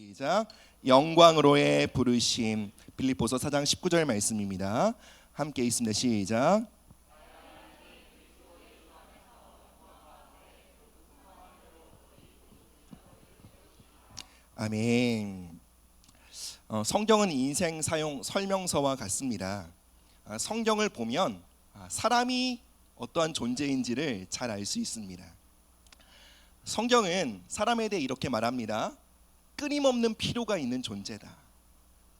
시작. 영광으로의 부르심. 빌립보서 4장 19절 말씀입니다. 함께 읽습니다. 시작. 아멘. 성경은 인생 사용 설명서와 같습니다. 성경을 보면 사람이 어떠한 존재인지를 잘 알 수 있습니다. 성경은 사람에 대해 이렇게 말합니다. 끊임없는 필요가 있는 존재다.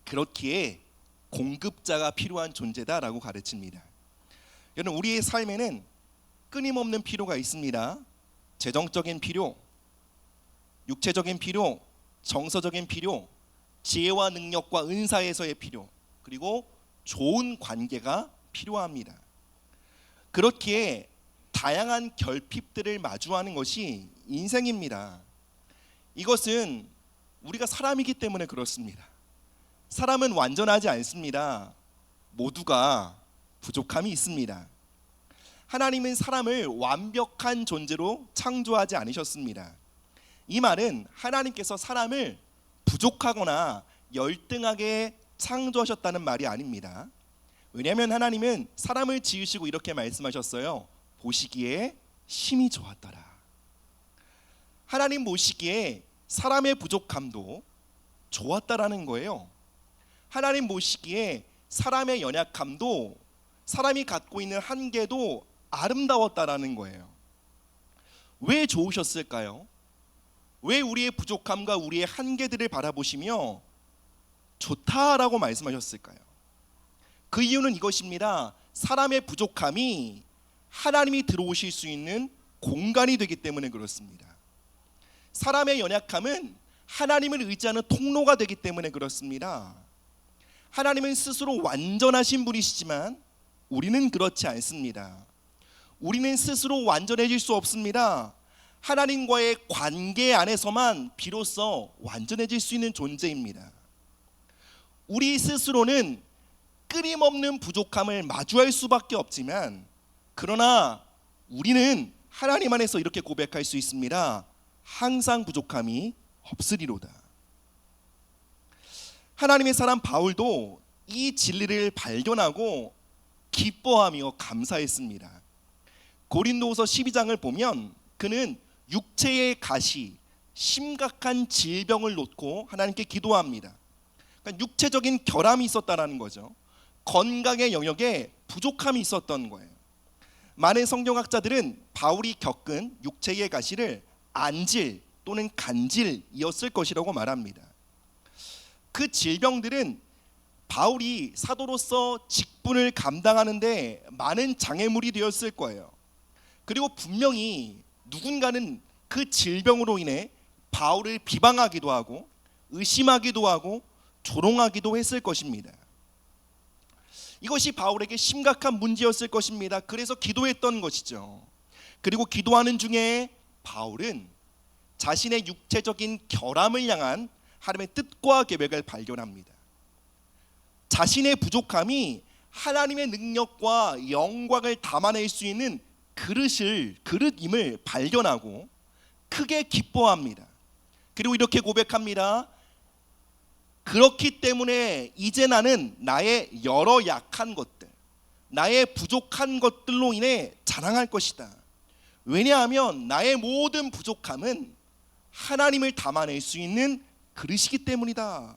그렇기에 공급자가 필요한 존재다라고 가르칩니다. 여러분, 우리의 삶에는 끊임없는 필요가 있습니다. 재정적인 필요, 육체적인 필요, 정서적인 필요, 지혜와 능력과 은사에서의 필요, 그리고 좋은 관계가 필요합니다. 그렇기에 다양한 결핍들을 마주하는 것이 인생입니다. 이것은 우리가 사람이기 때문에 그렇습니다. 사람은 완전하지 않습니다. 모두가 부족함이 있습니다. 하나님은 사람을 완벽한 존재로 창조하지 않으셨습니다. 이 말은 하나님께서 사람을 부족하거나 열등하게 창조하셨다는 말이 아닙니다. 왜냐하면 하나님은 사람을 지으시고 이렇게 말씀하셨어요. 보시기에 심히 좋았더라. 하나님 보시기에 사람의 부족함도 좋았다라는 거예요. 하나님 보시기에 사람의 연약함도, 사람이 갖고 있는 한계도 아름다웠다라는 거예요. 왜 좋으셨을까요? 왜 우리의 부족함과 우리의 한계들을 바라보시며 좋다라고 말씀하셨을까요? 그 이유는 이것입니다. 사람의 부족함이 하나님이 들어오실 수 있는 공간이 되기 때문에 그렇습니다. 사람의 연약함은 하나님을 의지하는 통로가 되기 때문에 그렇습니다. 하나님은 스스로 완전하신 분이시지만 우리는 그렇지 않습니다. 우리는 스스로 완전해질 수 없습니다. 하나님과의 관계 안에서만 비로소 완전해질 수 있는 존재입니다. 우리 스스로는 끊임없는 부족함을 마주할 수밖에 없지만, 그러나 우리는 하나님 안에서 이렇게 고백할 수 있습니다. 항상 부족함이 없으리로다. 하나님의 사람 바울도 이 진리를 발견하고 기뻐하며 감사했습니다. 고린도후서 12장을 보면 그는 육체의 가시, 심각한 질병을 놓고 하나님께 기도합니다. 그러니까 육체적인 결함이 있었다는 거죠. 건강의 영역에 부족함이 있었던 거예요. 많은 성경학자들은 바울이 겪은 육체의 가시를 안질 또는 간질이었을 것이라고 말합니다. 그 질병들은 바울이 사도로서 직분을 감당하는데 많은 장애물이 되었을 거예요. 그리고 분명히 누군가는 그 질병으로 인해 바울을 비방하기도 하고 의심하기도 하고 조롱하기도 했을 것입니다. 이것이 바울에게 심각한 문제였을 것입니다. 그래서 기도했던 것이죠. 그리고 기도하는 중에 바울은 자신의 육체적인 결함을 향한 하나님의 뜻과 계획을 발견합니다. 자신의 부족함이 하나님의 능력과 영광을 담아낼 수 있는 그릇임을 발견하고 크게 기뻐합니다. 그리고 이렇게 고백합니다. 그렇기 때문에 이제 나는 나의 여러 약한 것들, 나의 부족한 것들로 인해 자랑할 것이다. 왜냐하면 나의 모든 부족함은 하나님을 담아낼 수 있는 그릇이기 때문이다.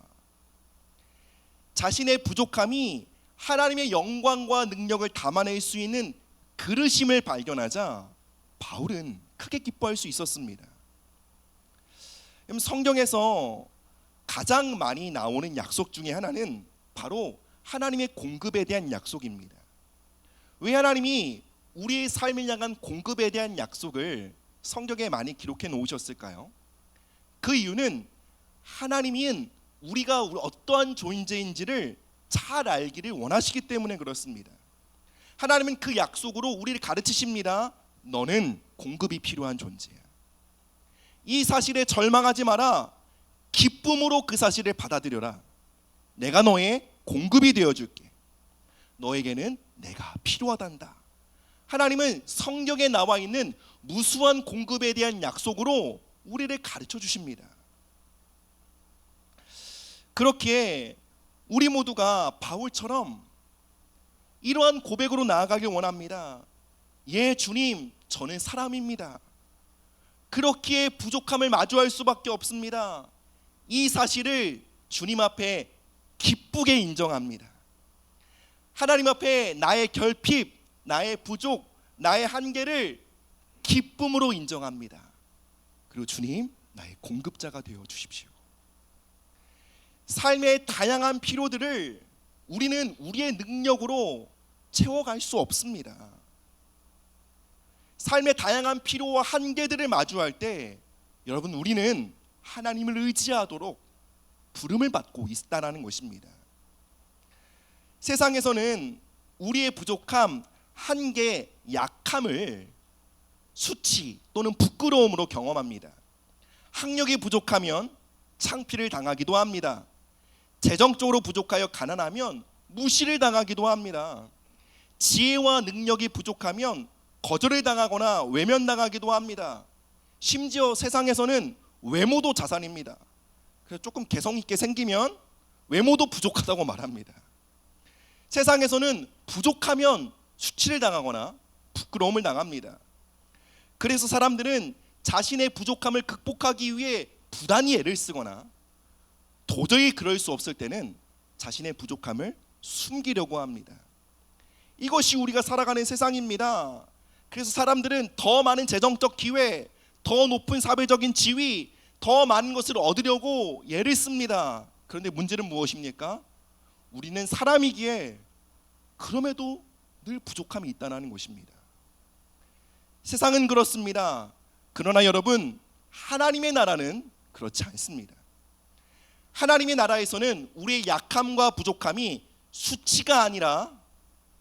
자신의 부족함이 하나님의 영광과 능력을 담아낼 수 있는 그릇임을 발견하자 바울은 크게 기뻐할 수 있었습니다. 성경에서 가장 많이 나오는 약속 중에 하나는 바로 하나님의 공급에 대한 약속입니다. 왜 하나님이 우리의 삶을 향한 공급에 대한 약속을 성경에 많이 기록해 놓으셨을까요? 그 이유는 하나님은 우리가 어떠한 존재인지를 잘 알기를 원하시기 때문에 그렇습니다. 하나님은 그 약속으로 우리를 가르치십니다. 너는 공급이 필요한 존재야. 이 사실에 절망하지 마라. 기쁨으로 그 사실을 받아들여라. 내가 너의 공급이 되어줄게. 너에게는 내가 필요하단다. 하나님은 성경에 나와 있는 무수한 공급에 대한 약속으로 우리를 가르쳐 주십니다. 그렇기에 우리 모두가 바울처럼 이러한 고백으로 나아가길 원합니다. 예, 주님, 저는 사람입니다. 그렇기에 부족함을 마주할 수밖에 없습니다. 이 사실을 주님 앞에 기쁘게 인정합니다. 하나님 앞에 나의 결핍, 나의 부족, 나의 한계를 기쁨으로 인정합니다. 그리고 주님, 나의 공급자가 되어 주십시오. 삶의 다양한 필요들을 우리는 우리의 능력으로 채워갈 수 없습니다. 삶의 다양한 필요와 한계들을 마주할 때 여러분, 우리는 하나님을 의지하도록 부름을 받고 있다는 것입니다. 세상에서는 우리의 부족함, 한계, 약함을 수치 또는 부끄러움으로 경험합니다. 학력이 부족하면 창피를 당하기도 합니다. 재정적으로 부족하여 가난하면 무시를 당하기도 합니다. 지혜와 능력이 부족하면 거절을 당하거나 외면당하기도 합니다. 심지어 세상에서는 외모도 자산입니다. 그래서 조금 개성 있게 생기면 외모도 부족하다고 말합니다. 세상에서는 부족하면 수치를 당하거나 부끄러움을 당합니다. 그래서 사람들은 자신의 부족함을 극복하기 위해 부단히 애를 쓰거나 도저히 그럴 수 없을 때는 자신의 부족함을 숨기려고 합니다. 이것이 우리가 살아가는 세상입니다. 그래서 사람들은 더 많은 재정적 기회, 더 높은 사회적인 지위, 더 많은 것을 얻으려고 애를 씁니다. 그런데 문제는 무엇입니까? 우리는 사람이기에 그럼에도 늘 부족함이 있다는 것입니다. 세상은 그렇습니다. 그러나 여러분, 하나님의 나라는 그렇지 않습니다. 하나님의 나라에서는 우리의 약함과 부족함이 수치가 아니라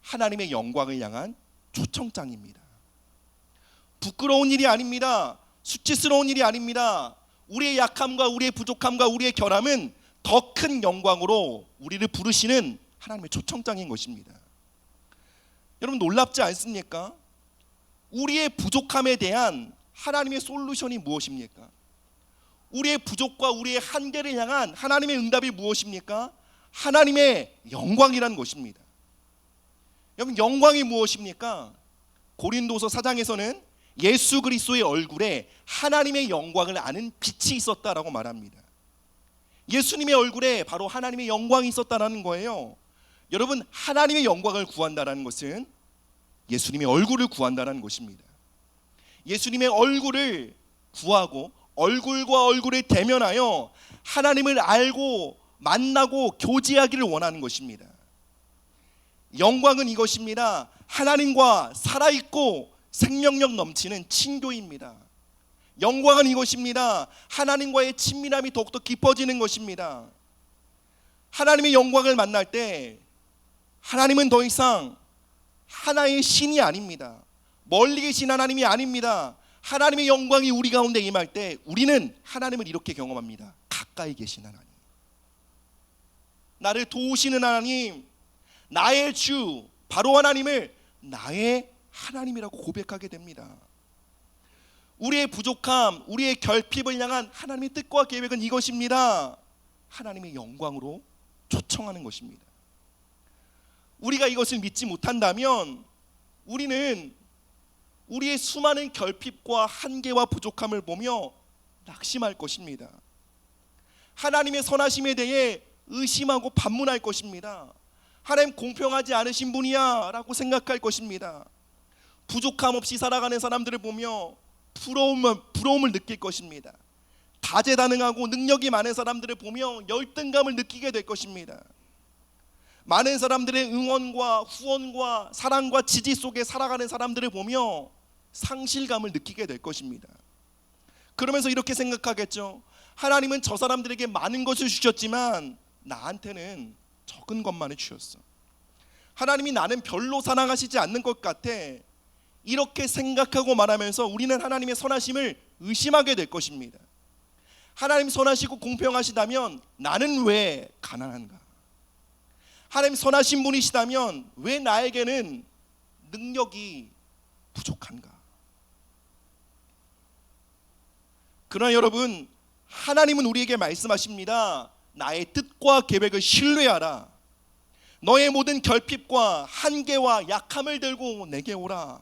하나님의 영광을 향한 초청장입니다. 부끄러운 일이 아닙니다. 수치스러운 일이 아닙니다. 우리의 약함과 우리의 부족함과 우리의 결함은 더 큰 영광으로 우리를 부르시는 하나님의 초청장인 것입니다. 여러분, 놀랍지 않습니까? 우리의 부족함에 대한 하나님의 솔루션이 무엇입니까? 우리의 부족과 우리의 한계를 향한 하나님의 응답이 무엇입니까? 하나님의 영광이라는 것입니다. 여러분, 영광이 무엇입니까? 고린도서 4장에서는 예수 그리스도의 얼굴에 하나님의 영광을 아는 빛이 있었다라고 말합니다. 예수님의 얼굴에 바로 하나님의 영광이 있었다는 거예요. 여러분, 하나님의 영광을 구한다는 것은 예수님의 얼굴을 구한다는 것입니다. 예수님의 얼굴을 구하고 얼굴과 얼굴을 대면하여 하나님을 알고 만나고 교제하기를 원하는 것입니다. 영광은 이것입니다. 하나님과 살아있고 생명력 넘치는 친교입니다. 영광은 이것입니다. 하나님과의 친밀함이 더욱더 깊어지는 것입니다. 하나님의 영광을 만날 때 하나님은 더 이상 하나의 신이 아닙니다. 멀리 계신 하나님이 아닙니다. 하나님의 영광이 우리 가운데 임할 때 우리는 하나님을 이렇게 경험합니다. 가까이 계신 하나님, 나를 도우시는 하나님, 나의 주, 바로 하나님을 나의 하나님이라고 고백하게 됩니다. 우리의 부족함, 우리의 결핍을 향한 하나님의 뜻과 계획은 이것입니다. 하나님의 영광으로 초청하는 것입니다. 우리가 이것을 믿지 못한다면 우리는 우리의 수많은 결핍과 한계와 부족함을 보며 낙심할 것입니다. 하나님의 선하심에 대해 의심하고 반문할 것입니다. 하나님 공평하지 않으신 분이야 라고 생각할 것입니다. 부족함 없이 살아가는 사람들을 보며 부러움을 느낄 것입니다. 다재다능하고 능력이 많은 사람들을 보며 열등감을 느끼게 될 것입니다. 많은 사람들의 응원과 후원과 사랑과 지지 속에 살아가는 사람들을 보며 상실감을 느끼게 될 것입니다. 그러면서 이렇게 생각하겠죠. 하나님은 저 사람들에게 많은 것을 주셨지만 나한테는 적은 것만을 주셨어. 하나님이 나는 별로 사랑하시지 않는 것 같아. 이렇게 생각하고 말하면서 우리는 하나님의 선하심을 의심하게 될 것입니다. 하나님 선하시고 공평하시다면 나는 왜 가난한가? 하나님 선하신 분이시다면 왜 나에게는 능력이 부족한가? 그러나 여러분, 하나님은 우리에게 말씀하십니다. 나의 뜻과 계획을 신뢰하라. 너의 모든 결핍과 한계와 약함을 들고 내게 오라.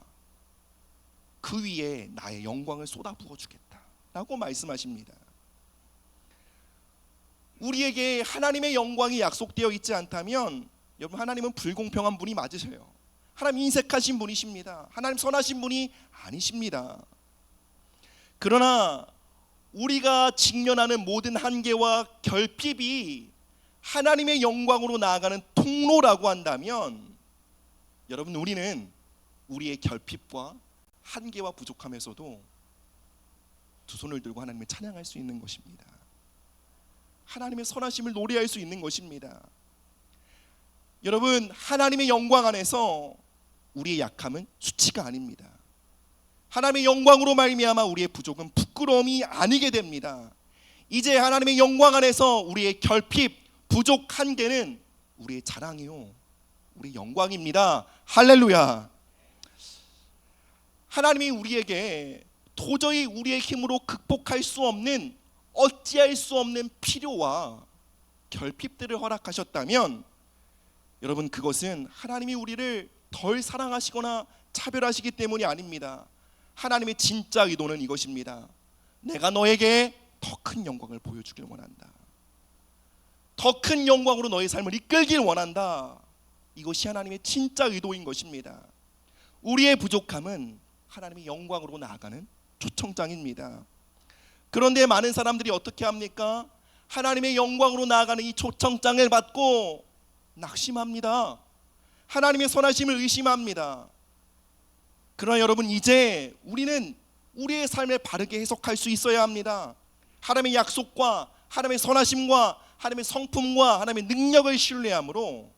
그 위에 나의 영광을 쏟아부어 주겠다 라고 말씀하십니다. 우리에게 하나님의 영광이 약속되어 있지 않다면 여러분, 하나님은 불공평한 분이 맞으세요. 하나님 인색하신 분이십니다. 하나님 선하신 분이 아니십니다. 그러나 우리가 직면하는 모든 한계와 결핍이 하나님의 영광으로 나아가는 통로라고 한다면 여러분, 우리는 우리의 결핍과 한계와 부족함에서도 두 손을 들고 하나님을 찬양할 수 있는 것입니다. 하나님의 선하심을 노래할 수 있는 것입니다. 여러분, 하나님의 영광 안에서 우리의 약함은 수치가 아닙니다. 하나님의 영광으로 말미암아 우리의 부족은 부끄러움이 아니게 됩니다. 이제 하나님의 영광 안에서 우리의 결핍, 부족, 한계는 우리의 자랑이요, 우리의 영광입니다. 할렐루야. 하나님이 우리에게 도저히 우리의 힘으로 극복할 수 없는, 어찌할 수 없는 필요와 결핍들을 허락하셨다면 여러분, 그것은 하나님이 우리를 덜 사랑하시거나 차별하시기 때문이 아닙니다. 하나님의 진짜 의도는 이것입니다. 내가 너에게 더 큰 영광을 보여주길 원한다. 더 큰 영광으로 너의 삶을 이끌길 원한다. 이것이 하나님의 진짜 의도인 것입니다. 우리의 부족함은 하나님의 영광으로 나아가는 초청장입니다. 그런데 많은 사람들이 어떻게 합니까? 하나님의 영광으로 나아가는 이 초청장을 받고 낙심합니다. 하나님의 선하심을 의심합니다. 그러나 여러분, 이제 우리는 우리의 삶을 바르게 해석할 수 있어야 합니다. 하나님의 약속과 하나님의 선하심과 하나님의 성품과 하나님의 능력을 신뢰함으로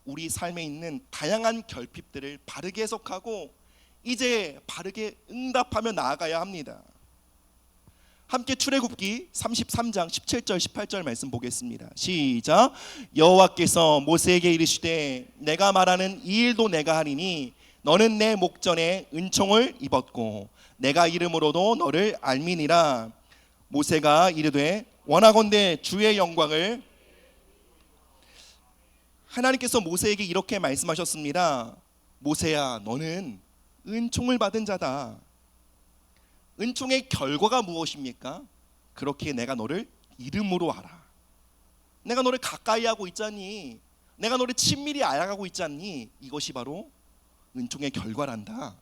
우리 삶에 있는 다양한 결핍들을 바르게 해석하고 이제 바르게 응답하며 나아가야 합니다. 함께 출애굽기 33장 17절 18절 말씀 보겠습니다. 시작. 여호와께서 모세에게 이르시되 내가 말하는 이 일도 내가 하리니 너는 내 목전에 은총을 입었고 내가 이름으로도 너를 알미니라. 모세가 이르되 원하건대 주의 영광을. 하나님께서 모세에게 이렇게 말씀하셨습니다. 모세야, 너는 은총을 받은 자다. 은총의 결과가 무엇입니까? 그렇게 내가 너를 이름으로 알아. 내가 너를 가까이 하고 있잖니. 내가 너를 친밀히 알아가고 있잖니. 이것이 바로 은총의 결과란다.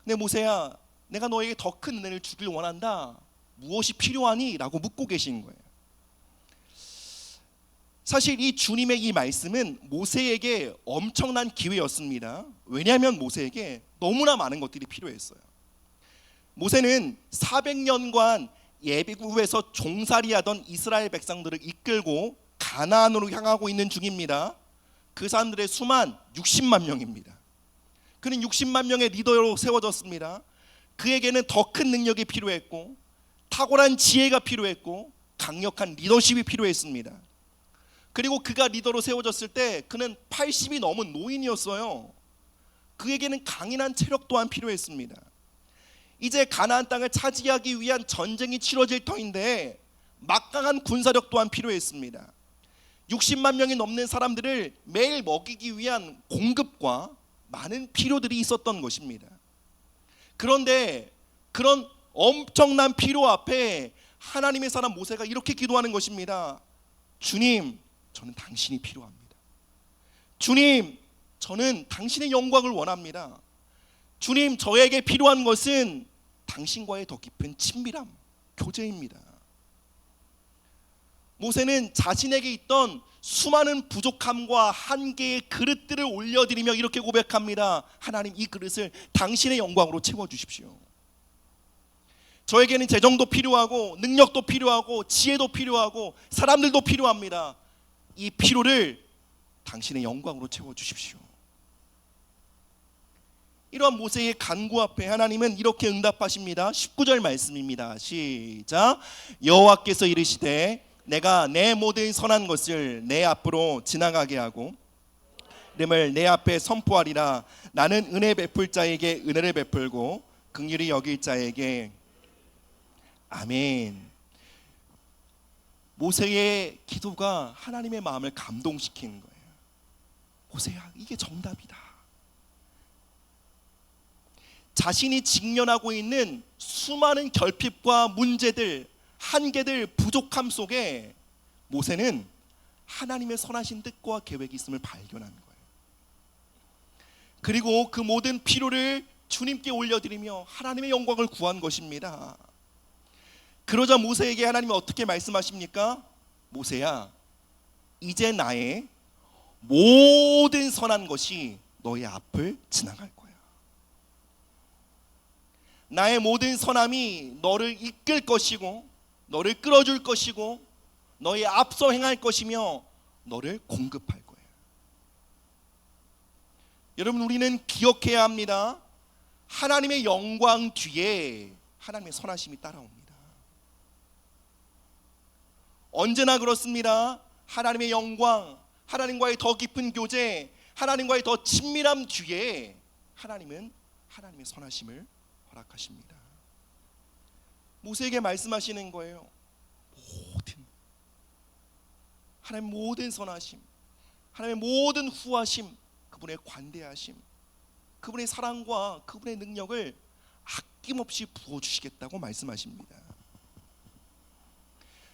근데 모세야, 내가 너에게 더 큰 은혜를 주길 원한다. 무엇이 필요하니? 라고 묻고 계신 거예요. 사실 이 주님의 이 말씀은 모세에게 엄청난 기회였습니다. 왜냐하면 모세에게 너무나 많은 것들이 필요했어요. 모세는 400년간 예비국에서 종살이하던 이스라엘 백성들을 이끌고 가나안으로 향하고 있는 중입니다. 그 사람들의 수만 60만 명입니다. 그는 60만 명의 리더로 세워졌습니다. 그에게는 더 큰 능력이 필요했고 탁월한 지혜가 필요했고 강력한 리더십이 필요했습니다. 그리고 그가 리더로 세워졌을 때 그는 80이 넘은 노인이었어요. 그에게는 강인한 체력 또한 필요했습니다. 이제 가나안 땅을 차지하기 위한 전쟁이 치러질 터인데 막강한 군사력 또한 필요했습니다. 60만 명이 넘는 사람들을 매일 먹이기 위한 공급과 많은 필요들이 있었던 것입니다. 그런데 그런 엄청난 필요 앞에 하나님의 사람 모세가 이렇게 기도하는 것입니다. 주님, 저는 당신이 필요합니다. 주님, 저는 당신의 영광을 원합니다. 주님, 저에게 필요한 것은 당신과의 더 깊은 친밀함, 교제입니다. 모세는 자신에게 있던 수많은 부족함과 한계의 그릇들을 올려드리며 이렇게 고백합니다. 하나님, 이 그릇을 당신의 영광으로 채워주십시오. 저에게는 재정도 필요하고 능력도 필요하고 지혜도 필요하고 사람들도 필요합니다. 이 필요를 당신의 영광으로 채워주십시오. 이러한 모세의 간구 앞에 하나님은 이렇게 응답하십니다. 19절 말씀입니다. 시작. 여호와께서 이르시되 내가 내 모든 선한 것을 내 앞으로 지나가게 하고 이름을 내 앞에 선포하리라. 나는 은혜 베풀 자에게 은혜를 베풀고 긍휼히 여길 자에게. 아멘. 모세의 기도가 하나님의 마음을 감동시키는 거예요. 모세야, 이게 정답이다. 자신이 직면하고 있는 수많은 결핍과 문제들, 한계들, 부족함 속에 모세는 하나님의 선하신 뜻과 계획이 있음을 발견한 거예요. 그리고 그 모든 필요를 주님께 올려드리며 하나님의 영광을 구한 것입니다. 그러자 모세에게 하나님이 어떻게 말씀하십니까? 모세야, 이제 나의 모든 선한 것이 너의 앞을 지나갈 거야. 나의 모든 선함이 너를 이끌 것이고 너를 끌어줄 것이고 너의 앞서 행할 것이며 너를 공급할 거야. 여러분, 우리는 기억해야 합니다. 하나님의 영광 뒤에 하나님의 선하심이 따라옵니다. 언제나 그렇습니다. 하나님의 영광, 하나님과의 더 깊은 교제, 하나님과의 더 친밀함 뒤에 하나님은 하나님의 선하심을 허락하십니다. 모세에게 말씀하시는 거예요. 하나님의 모든 선하심, 하나님의 모든 후하심, 그분의 관대하심, 그분의 사랑과 그분의 능력을 아낌없이 부어주시겠다고 말씀하십니다.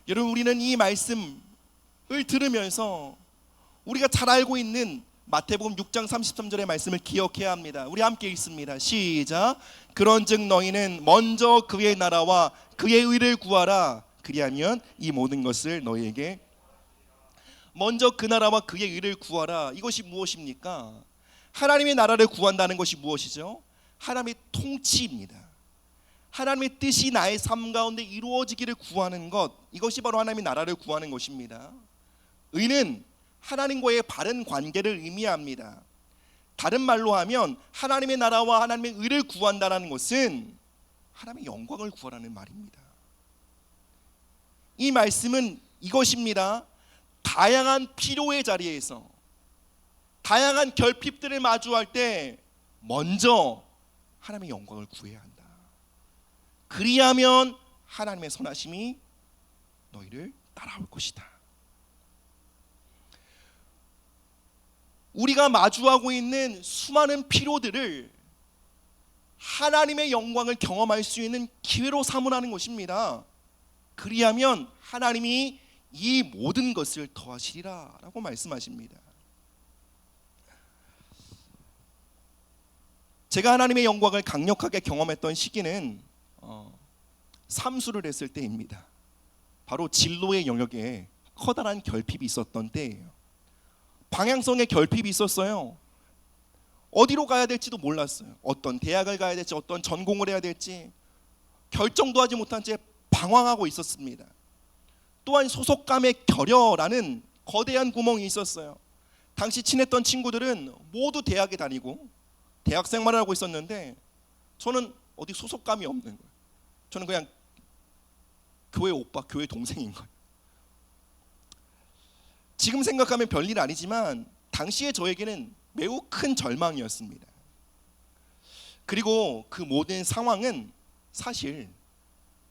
여러분, 우리는 이 말씀을 들으면서 우리가 잘 알고 있는 마태복음 6장 33절의 말씀을 기억해야 합니다. 우리 함께 읽습니다. 시작. 그런즉 너희는 먼저 그의 나라와 그의 의를 구하라. 그리하면 이 모든 것을 너희에게. 먼저 그 나라와 그의 의를 구하라. 이것이 무엇입니까? 하나님의 나라를 구한다는 것이 무엇이죠? 하나님의 통치입니다. 하나님의 뜻이 나의 삶 가운데 이루어지기를 구하는 것, 이것이 바로 하나님의 나라를 구하는 것입니다. 의는 하나님과의 바른 관계를 의미합니다. 다른 말로 하면 하나님의 나라와 하나님의 의를 구한다는 것은 하나님의 영광을 구하라는 말입니다. 이 말씀은 이것입니다. 다양한 필요의 자리에서 다양한 결핍들을 마주할 때 먼저 하나님의 영광을 구해야 한다. 그리하면 하나님의 선하심이 너희를 따라올 것이다. 우리가 마주하고 있는 수많은 필요들을 하나님의 영광을 경험할 수 있는 기회로 삼으라는 것입니다. 그리하면 하나님이 이 모든 것을 더하시리라 라고 말씀하십니다. 제가 하나님의 영광을 강력하게 경험했던 시기는 삼수를 했을 때입니다. 바로 진로의 영역에 커다란 결핍이 있었던 때예요. 방향성의 결핍이 있었어요. 어디로 가야 될지도 몰랐어요. 어떤 대학을 가야 될지, 어떤 전공을 해야 될지 결정도 하지 못한 채 방황하고 있었습니다. 또한 소속감의 결여라는 거대한 구멍이 있었어요. 당시 친했던 친구들은 모두 대학에 다니고 대학 생활을 하고 있었는데 저는 어디 소속감이 없는 거예요. 저는 그냥 교회 오빠, 교회 동생인 거예요. 지금 생각하면 별일 아니지만 당시에 저에게는 매우 큰 절망이었습니다. 그리고 그 모든 상황은 사실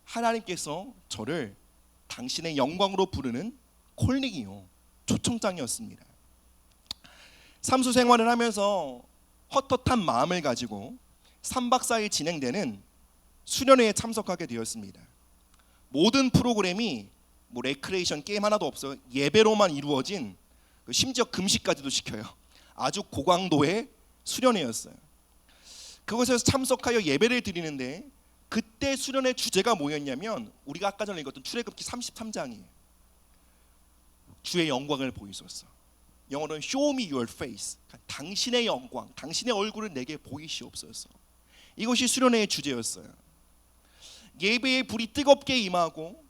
하나님께서 저를 당신의 영광으로 부르는 콜링이요, 초청장이었습니다. 삼수 생활을 하면서 헛헛한 마음을 가지고 3박 4일 진행되는 수련회에 참석하게 되었습니다. 모든 프로그램이 레크레이션 게임 하나도 없어요. 예배로만 이루어진, 심지어 금식까지도 시켜요. 아주 고강도의 수련회였어요. 그곳에서 참석하여 예배를 드리는데 그때 수련회 주제가 뭐였냐면 우리가 아까 전에 읽었던 출애굽기 33장이에요. 주의 영광을 보이소서. 영어로는 Show me your face. 당신의 영광, 당신의 얼굴을 내게 보이시옵소서. 이것이 수련회의 주제였어요. 예배의 불이 뜨겁게 임하고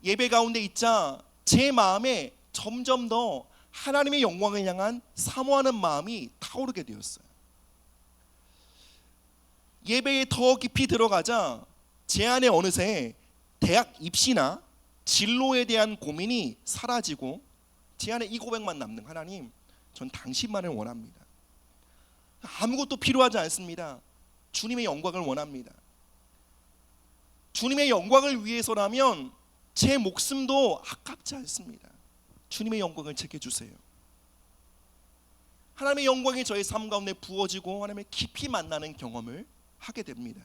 예배 가운데 있자 제 마음에 점점 더 하나님의 영광을 향한 사모하는 마음이 타오르게 되었어요. 예배에 더 깊이 들어가자 제 안에 어느새 대학 입시나 진로에 대한 고민이 사라지고 제 안에 이 고백만 남는, 하나님, 전 당신만을 원합니다. 아무것도 필요하지 않습니다. 주님의 영광을 원합니다. 주님의 영광을 위해서라면 제 목숨도 아깝지 않습니다. 주님의 영광을 제게 주세요. 하나님의 영광이 저의 삶 가운데 부어지고 하나님을 깊이 만나는 경험을 하게 됩니다.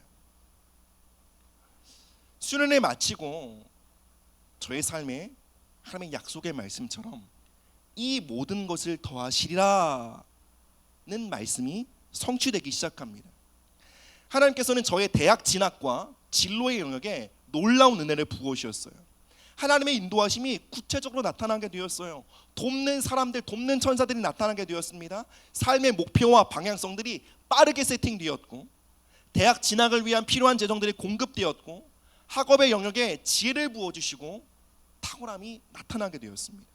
수련회 마치고 저의 삶에 하나님의 약속의 말씀처럼 이 모든 것을 더하시리라는 말씀이 성취되기 시작합니다. 하나님께서는 저의 대학 진학과 진로의 영역에 놀라운 은혜를 부어주셨어요. 하나님의 인도하심이 구체적으로 나타나게 되었어요. 돕는 사람들, 돕는 천사들이 나타나게 되었습니다. 삶의 목표와 방향성들이 빠르게 세팅되었고, 대학 진학을 위한 필요한 재정들이 공급되었고, 학업의 영역에 지혜를 부어주시고 탁월함이 나타나게 되었습니다.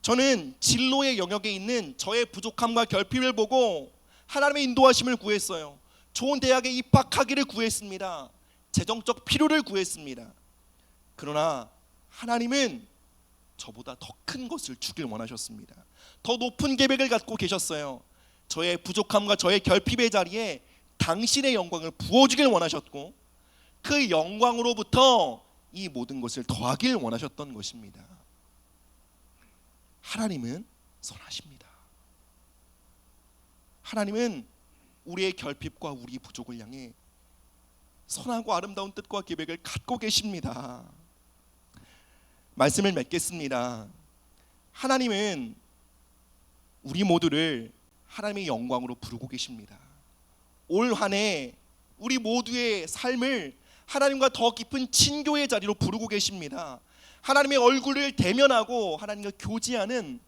저는 진로의 영역에 있는 저의 부족함과 결핍을 보고 하나님의 인도하심을 구했어요. 좋은 대학에 입학하기를 구했습니다. 재정적 필요를 구했습니다. 그러나 하나님은 저보다 더 큰 것을 주길 원하셨습니다. 더 높은 계획을 갖고 계셨어요. 저의 부족함과 저의 결핍의 자리에 당신의 영광을 부어주길 원하셨고, 그 영광으로부터 이 모든 것을 더하길 원하셨던 것입니다. 하나님은 선하십니다. 하나님은 우리의 결핍과 우리 부족을 향해 선하고 아름다운 뜻과 계획을 갖고 계십니다. 말씀을 맺겠습니다. 하나님은 우리 모두를 하나님의 영광으로 부르고 계십니다. 올 한 해 우리 모두의 삶을 하나님과 더 깊은 친교의 자리로 부르고 계십니다. 하나님의 얼굴을 대면하고 하나님과 교제하는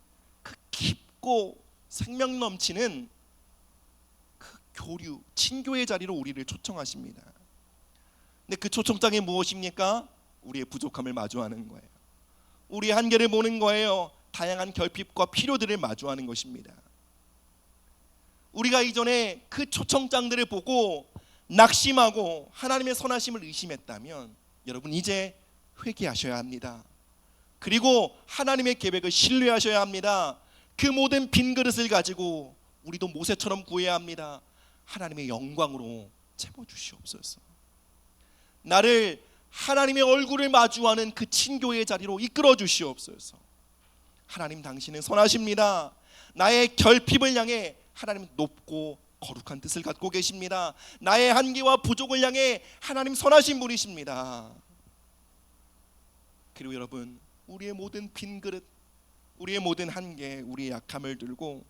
그 깊고 생명 넘치는 그 교류, 친교의 자리로 우리를 초청하십니다. 근데 그 초청장이 무엇입니까? 우리의 부족함을 마주하는 거예요. 우리의 한계를 보는 거예요. 다양한 결핍과 필요들을 마주하는 것입니다. 우리가 이전에 그 초청장들을 보고 낙심하고 하나님의 선하심을 의심했다면 여러분 이제 회개하셔야 합니다. 그리고 하나님의 계획을 신뢰하셔야 합니다. 그 모든 빈 그릇을 가지고 우리도 모세처럼 구해야 합니다. 하나님의 영광으로 채워주시옵소서. 나를 하나님의 얼굴을 마주하는 그 친교의 자리로 이끌어 주시옵소서. 하나님 당신은 선하십니다. 나의 결핍을 향해 하나님은 높고 거룩한 뜻을 갖고 계십니다. 나의 한계와 부족을 향해 하나님 선하신 분이십니다. 그리고 여러분, 우리의 모든 빈 그릇, 우리의 모든 한계, 우리의 약함을 들고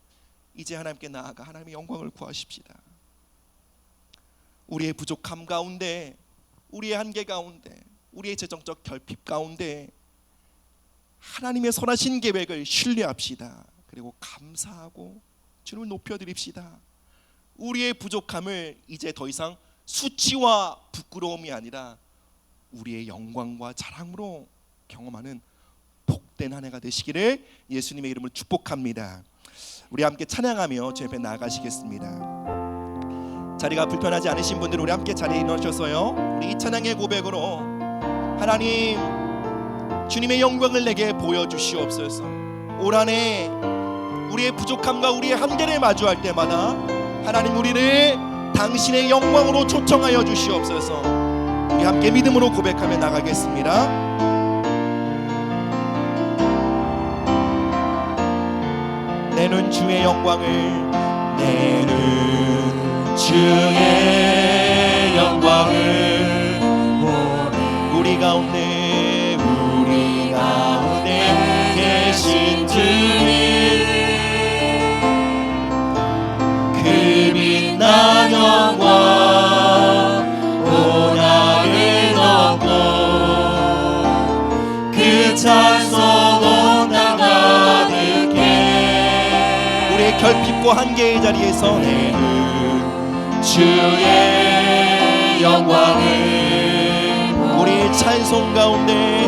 이제 하나님께 나아가 하나님의 영광을 구하십시다. 우리의 부족함 가운데, 우리의 한계 가운데, 우리의 재정적 결핍 가운데 하나님의 선하신 계획을 신뢰합시다. 그리고 감사하고 주님을 높여드립시다. 우리의 부족함을 이제 더 이상 수치와 부끄러움이 아니라 우리의 영광과 자랑으로 경험하는 복된 한 해가 되시기를 예수님의 이름으로 축복합니다. 우리 함께 찬양하며 주 앞에 나아가시겠습니다. 자리가 불편하지 않으신 분들 우리 함께 자리에 일어나셔서요, 우리 이 찬양의 고백으로 하나님 주님의 영광을 내게 보여주시옵소서. 올 한 해 우리의 부족함과 우리의 한계를 마주할 때마다 하나님 우리를 당신의 영광으로 초청하여 주시옵소서. 우리 함께 믿음으로 고백하며 나가겠습니다. 내 눈 주의 영광을, 내 눈 주의 영광을 우리 가운데 계신 주님, 그 빛난 영광 온 하늘 덮고 그 찬송 온 땅 가득해. 우리의 결핍과 한계의 자리에서 내 눈 주의 영광을 우리의 찬송 가운데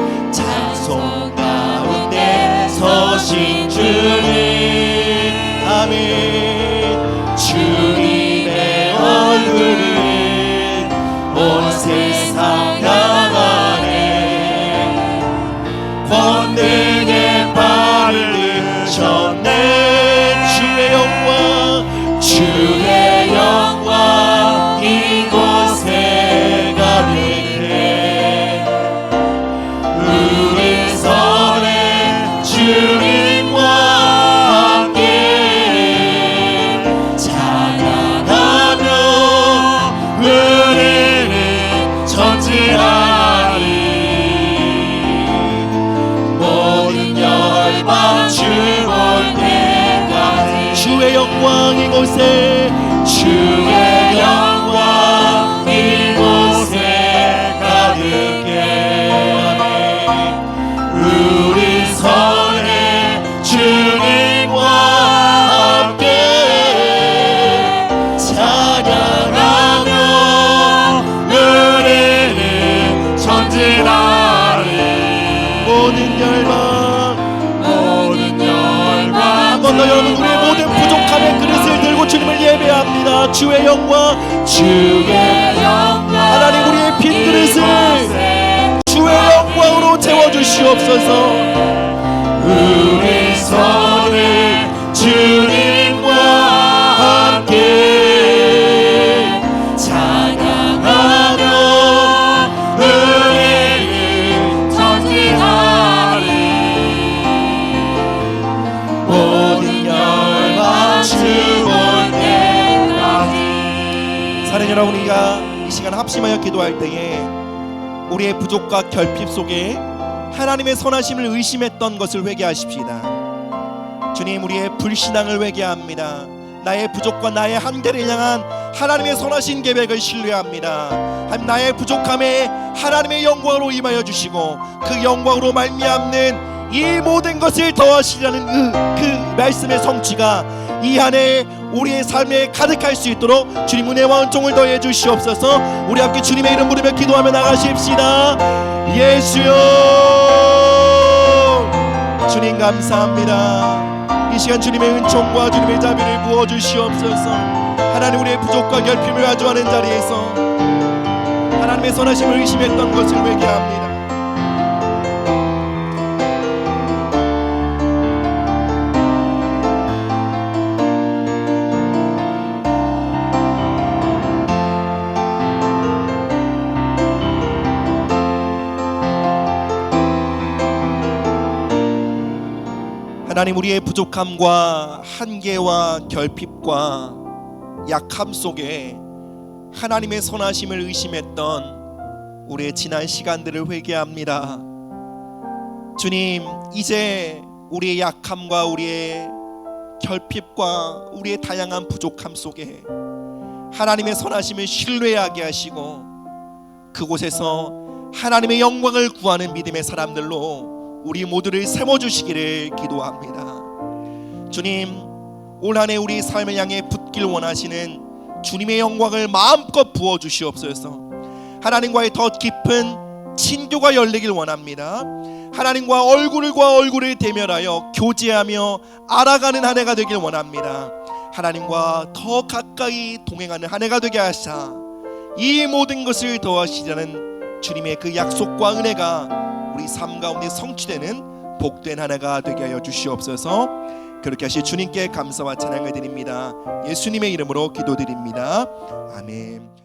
서신 주님, 아멘. 주님의 얼굴은 온 세상 향하네. 권능의 발을 드셨네. 주의 영광, 주의 영광 이곳에 가득해. 주의 영광 이곳에, 주의 영광 이곳에 가득해. 우리 선해 주님과 함께 찬양하며 우리는 전진하리. 모든 열방 한 번 더 여러분, 우리의 모든 부족함의 그릇을 들고 주님을 예배합니다. 주의 영광, 하나님 우리의 빈 그릇을 주의 영광으로 채워주시옵소서. 우리 선해 주님과 함께 찬양하며 우리는 전진하리. 모든 열방 주 볼 때까지. 사랑하는 여러분, 우리가 이 시간 합심하여 기도할 때에 우리의 부족과 결핍 속에 하나님의 선하심을 의심했던 것을 회개하십시다. 주님, 우리의 불신앙을 회개합니다. 나의 부족과 나의 한계를 향한 하나님의 선하신 계획을 신뢰합니다. 하나님, 나의 부족함에 하나님의 영광으로 임하여 주시고 그 영광으로 말미암는 이 모든 것을 더하시라는 그 말씀의 성취가 이 한 해 우리의 삶에 가득할 수 있도록 주님 은혜와 은총을 더해 주시옵소서. 우리 함께 주님의 이름 부르며 기도하며 나가십시다. 예수여, 주님 감사합니다. 이 시간 주님의 은총과 주님의 자비를 부어 주시옵소서. 하나님, 우리의 부족과 결핍을 가져가는 자리에서 하나님의 선하심을 의심했던 것을 회개합니다. 하나님, 우리의 부족함과 한계와 결핍과 약함 속에 하나님의 선하심을 의심했던 우리의 지난 시간들을 회개합니다. 주님, 이제 우리의 약함과 우리의 결핍과 우리의 다양한 부족함 속에 하나님의 선하심을 신뢰하게 하시고 그곳에서 하나님의 영광을 구하는 믿음의 사람들로 우리 모두를 세워주시기를 기도합니다. 주님, 올 한 해 우리 삶을 향해 붙길 원하시는 주님의 영광을 마음껏 부어주시옵소서. 하나님과의 더 깊은 친교가 열리길 원합니다. 하나님과 얼굴과 얼굴을 대면하여 교제하며 알아가는 한 해가 되길 원합니다. 하나님과 더 가까이 동행하는 한 해가 되게 하사 이 모든 것을 더하시려는 주님의 그 약속과 은혜가 우리 삶 가운데 성취되는 복된 한 해가 되게 하여 주시옵소서. 그렇게 하시 주님께 감사와 찬양을 드립니다. 예수님의 이름으로 기도드립니다. 아멘.